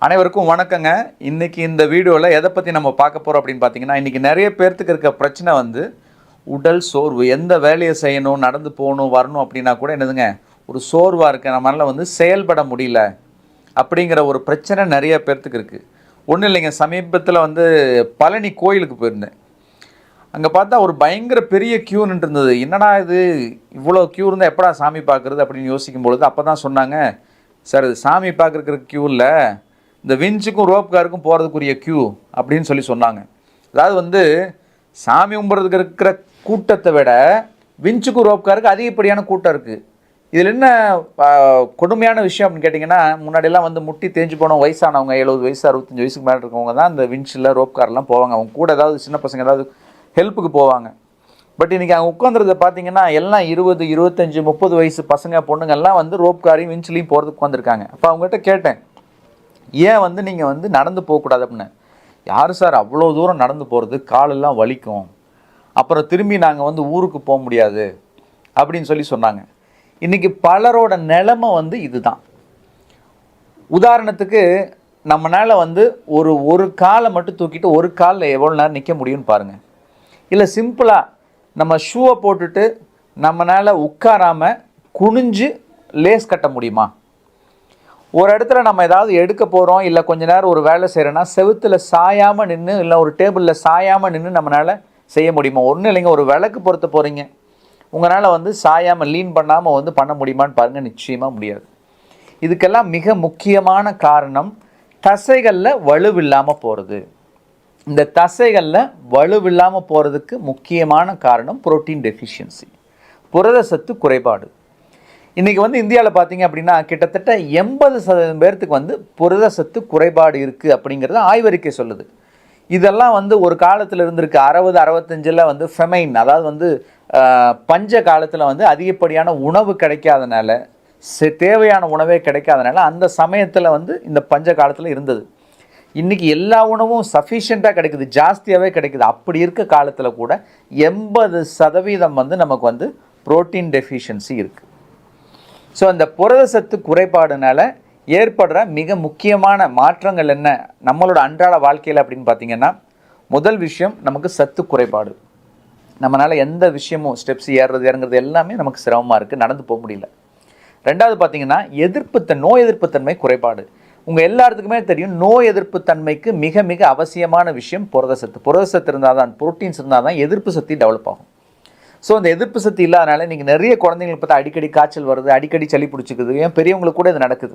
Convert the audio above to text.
அனைவருக்கும் வணக்கங்க. இன்னைக்கு இந்த வீடியோவில் எதை பற்றி நம்ம பார்க்க போகிறோம் அப்படின்னு பார்த்தீங்கன்னா, இன்றைக்கி நிறைய பேர்த்துக்கு இருக்க பிரச்சனை வந்து உடல் சோர்வு. எந்த வேலையை செய்யணும், நடந்து போகணும், வரணும் அப்படின்னா கூட என்னதுங்க, ஒரு சோர்வாக இருக்குது, நம்மளால் வந்து செயல்பட முடியல அப்படிங்கிற ஒரு பிரச்சனை நிறைய பேர்த்துக்கு இருக்குது. ஒன்றும் இல்லைங்க, சமீபத்தில் வந்து பழனி கோயிலுக்கு போயிருந்தேன். அங்கே பார்த்தா ஒரு பயங்கர பெரிய க்யூ நின்று இருந்தது. என்னடா இது, இவ்வளோ க்யூ இருந்தால் எப்படா சாமி பார்க்குறது அப்படின்னு யோசிக்கும் பொழுது அப்போ தான் சொன்னாங்க, சார் இது சாமி பார்க்குறதுக்கு க்யூ இல்லை, இந்த விஞ்சுக்கும் ரோப் காருக்கும் போகிறதுக்குரிய க்யூ அப்படின்னு சொன்னாங்க. அதாவது வந்து சாமி கும்பிட்றதுக்கு இருக்கிற கூட்டத்தை விட விஞ்சுக்கும் ரோப் காருக்கு அதிகப்படியான கூட்டம் இருக்குது. இதில் என்ன கொடுமையான விஷயம் அப்படின்னு கேட்டிங்கன்னா, முன்னாடியெல்லாம் வந்து முட்டி தேஞ்சு போன வயசானவங்க 70 வயசு 65 வயசுக்கு மேலே இருக்கவங்க தான் இந்த விஞ்சில் ரோப் கார்லாம் போவாங்க. அவங்க கூட ஏதாவது சின்ன பசங்க ஏதாவது ஹெல்ப்புக்கு போவாங்க. பட் இன்றைக்கி அவங்க உட்காந்துறத பார்த்தீங்கன்னா எல்லாம் 20, 25, 30 வயசு பசங்க பொண்ணுங்கள்லாம் வந்து ரோப் காரையும் விஞ்சிலையும் போகிறதுக்கு உட்காந்துருக்காங்க. அப்போ அவங்ககிட்ட கேட்டேன், ஏன் வந்து நீங்கள் வந்து நடந்து போகக்கூடாது அப்படின்னு. யார் சார் அவ்வளோ தூரம் நடந்து போகிறது, காலெல்லாம் வலிக்கும், அப்புறம் திரும்பி நாங்கள் வந்து ஊருக்கு போக முடியாது அப்படின்னு சொன்னாங்க. இன்றைக்கி பலரோட நிலைமை வந்து இதுதான். உதாரணத்துக்கு நம்மளால் வந்து ஒரு காலை மட்டும் தூக்கிட்டு ஒரு காலில் எவ்வளோ நேரம் நிற்க முடியும்னு பாருங்கள். இல்லை சிம்பிளாக நம்ம ஷூவை போட்டுட்டு நம்மளால் உட்காராமல் குனிஞ்சு லேஸ் கட்ட முடியுமா? ஒரு இடத்துல நம்ம ஏதாவது எடுக்க போகிறோம், இல்லை கொஞ்ச நேரம் ஒரு வேலை செய்கிறோன்னா செவுத்தில் சாயாமல் நின்று, இல்லை ஒரு டேபிளில் சாயாமல் நின்று நம்மளால் செய்ய முடியுமா? ஒன்றும் இல்லைங்க, ஒரு விளக்கு பொறுத்த போகிறீங்க, உங்களால் வந்து சாயாமல் லீன் பண்ணாமல் வந்து பண்ண முடியுமான்னு பாருங்கள், நிச்சயமாக முடியாது. இதுக்கெல்லாம் மிக முக்கியமான காரணம் தசைகளில் வலுவில்லாமல் போகிறது. இந்த தசைகளில் வலுவில்லாமல் போகிறதுக்கு முக்கியமான காரணம் புரோட்டீன் டெஃபிஷியன்சி, புரத சத்து குறைபாடு. இன்றைக்கி வந்து இந்தியாவில் பார்த்தீங்க அப்படின்னா கிட்டத்தட்ட 80% பேர்த்துக்கு வந்து புரத சத்து குறைபாடு இருக்குது அப்படிங்கிறது ஆய்வறிக்கை சொல்லுது. இதெல்லாம் வந்து ஒரு காலத்தில் இருந்திருக்கு. 60, 65 வந்து ஃபெமைன், அதாவது வந்து பஞ்ச காலத்தில் வந்து அதிகப்படியான உணவு கிடைக்காதனால, தேவையான உணவே கிடைக்காதனால அந்த சமயத்தில் வந்து இந்த பஞ்ச காலத்தில் இருந்தது. இன்றைக்கி எல்லா உணவும் சஃபிஷியண்ட்டாக கிடைக்குது, ஜாஸ்தியாகவே கிடைக்குது. அப்படி இருக்க காலத்தில் கூட 80% வந்து நமக்கு வந்து புரோட்டீன் டெஃபிஷியன்சி இருக்குது. ஸோ அந்த புரத சத்து குறைபாடுனால ஏற்படுற மிக முக்கியமான மாற்றங்கள் என்ன நம்மளோட அன்றாட வாழ்க்கையில் அப்படின்னு பார்த்தீங்கன்னா, முதல் விஷயம் நமக்கு சத்து குறைபாடு. நம்மளால் எந்த விஷயமும் ஸ்டெப்ஸ் ஏறுறது இறங்குறது எல்லாமே நமக்கு சிரமமாக இருக்குது, நடந்து போக முடியல. ரெண்டாவது பார்த்தீங்கன்னா நோய் எதிர்ப்புத்தன்மை குறைபாடு. உங்கள் எல்லாத்துக்குமே தெரியும், நோய் எதிர்ப்புத்தன்மைக்கு மிக மிக அவசியமான விஷயம் புரத சத்து. புரத சத்து இருந்தால் தான், புரோட்டீன்ஸ் இருந்தால் தான் எதிர்ப்பு சக்தி டெவலப் ஆகும். ஸோ அந்த எதிர்ப்பு சக்தி இல்லாதனால நீங்கள் நிறைய குழந்தைங்களுக்கு பார்த்தா அடிக்கடி காய்ச்சல் வருது, அடிக்கடி சளி பிடிச்சிக்குது. ஏன் பெரியவங்களுக்கு கூட இது நடக்குது.